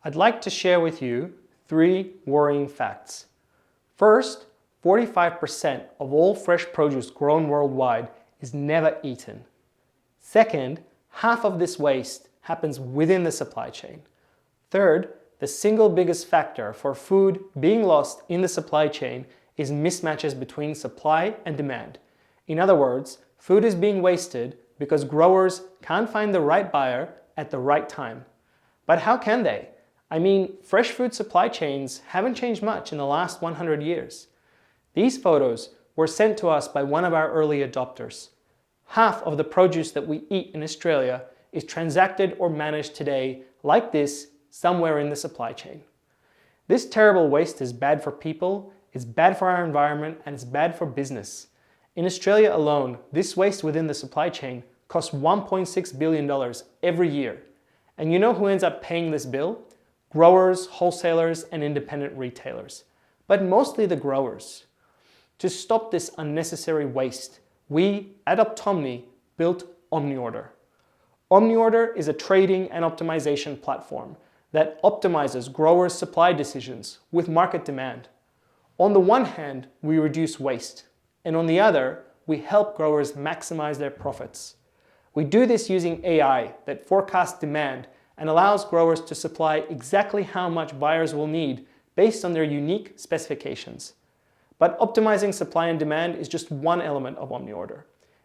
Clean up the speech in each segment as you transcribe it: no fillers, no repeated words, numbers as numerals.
I'd like to share with you 3 worrying facts. First, 45% of all fresh produce grown worldwide is never eaten. Second, half of this waste happens within the supply chain. Third, the single biggest factor for food being lost in the supply chain is mismatches between supply and demand. In other words, food is being wasted because growers can't find the right buyer at the right time. But how can they? I mean, fresh food supply chains haven't changed much in the last 100 years. These photos were sent to us by one of our early adopters. Half of the produce that we eat in Australia is transacted or managed today like this somewhere in the supply chain. This terrible waste is bad for people, it's bad for our environment, and it's bad for business. In Australia alone, this waste within the supply chain costs $1.6 billion every year. And you know who ends up paying this bill? Growers, wholesalers, and independent retailers. But mostly the growers. To stop this unnecessary waste, we at Optomni built OmniOrder. OmniOrder is a trading and optimization platform that optimizes growers' supply decisions with market demand. On the one hand, we reduce waste, and on the other, we help growers maximize their profits. We do this using AI that forecasts demand and allows growers to supply exactly how much buyers will need based on their unique specifications. But optimizing supply and demand is just one element of OmniOrder.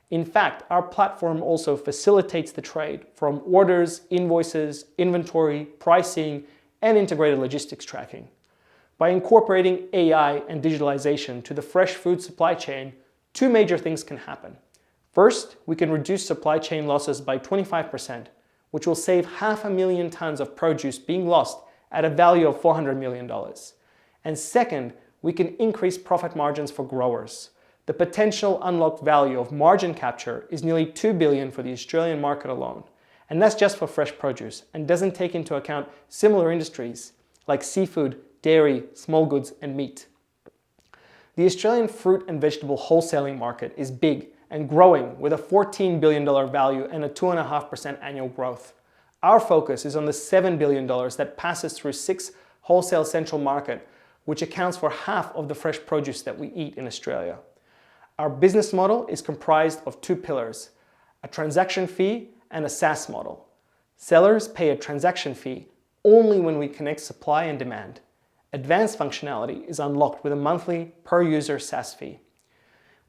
In fact, our platform also facilitates the trade from orders, invoices, inventory, pricing, and integrated logistics tracking. By incorporating AI and digitalization to the fresh food supply chain, 2 major things can happen. First, we can reduce supply chain losses by 25%, which will save 500,000 tons of produce being lost at a value of $400 million. And second, we can increase profit margins for growers. The potential unlocked value of margin capture is nearly $2 billion for the Australian market alone. And that's just for fresh produce and doesn't take into account similar industries like seafood, dairy, small goods, and meat. The Australian fruit and vegetable wholesaling market is big and growing with a $14 billion value and a 2.5% annual growth. Our focus is on the $7 billion that passes through 6 wholesale central market, which accounts for half of the fresh produce that we eat in Australia. Our business model is comprised of 2 pillars, a transaction fee and a SaaS model. Sellers pay a transaction fee only when we connect supply and demand. Advanced functionality is unlocked with a monthly per-user SaaS fee.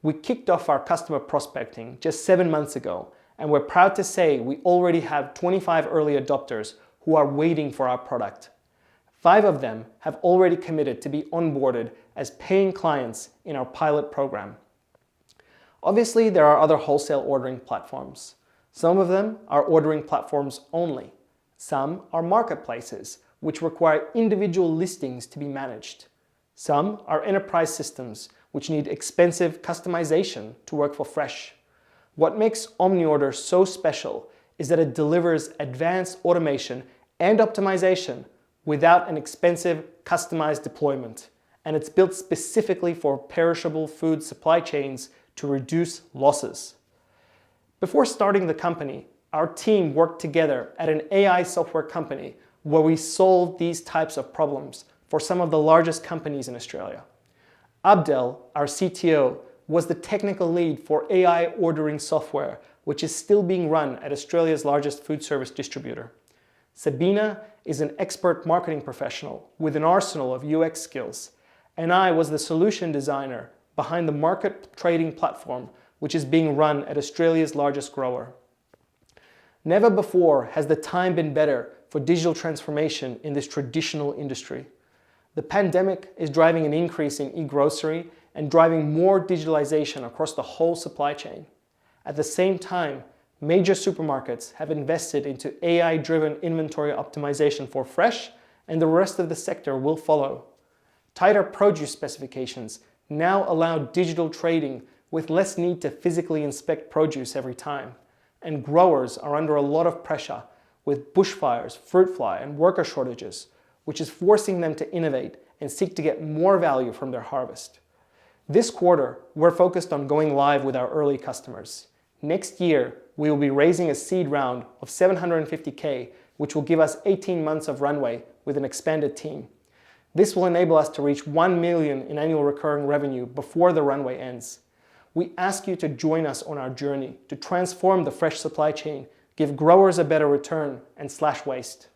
We kicked off our customer prospecting just 7 months ago, and we're proud to say we already have 25 early adopters who are waiting for our product. 5 of them have already committed to be onboarded as paying clients in our pilot program. Obviously, there are other wholesale ordering platforms. Some of them are ordering platforms only. Some are marketplaces, which require individual listings to be managed. Some are enterprise systems, which need expensive customization to work for fresh. What makes OmniOrder so special is that it delivers advanced automation and optimization without an expensive customized deployment. And it's built specifically for perishable food supply chains to reduce losses. Before starting the company, our team worked together at an AI software company where we solved these types of problems for some of the largest companies in Australia. Abdel, our CTO, was the technical lead for AI ordering software, which is still being run at Australia's largest food service distributor. Sabina is an expert marketing professional with an arsenal of UX skills, and I was the solution designer behind the market trading platform, which is being run at Australia's largest grower. Never before has the time been better for digital transformation in this traditional industry. The pandemic is driving an increase in e-grocery and driving more digitalization across the whole supply chain. At the same time, major supermarkets have invested into AI-driven inventory optimization for fresh, and the rest of the sector will follow. Tighter produce specifications now allow digital trading with less need to physically inspect produce every time. And growers are under a lot of pressure with bushfires, fruit fly, and worker shortages, which is forcing them to innovate and seek to get more value from their harvest. This quarter, we're focused on going live with our early customers. Next year, we will be raising a seed round of $750K, which will give us 18 months of runway with an expanded team. This will enable us to reach 1 million in annual recurring revenue before the runway ends. We ask you to join us on our journey to transform the fresh supply chain, give growers a better return, and slash waste.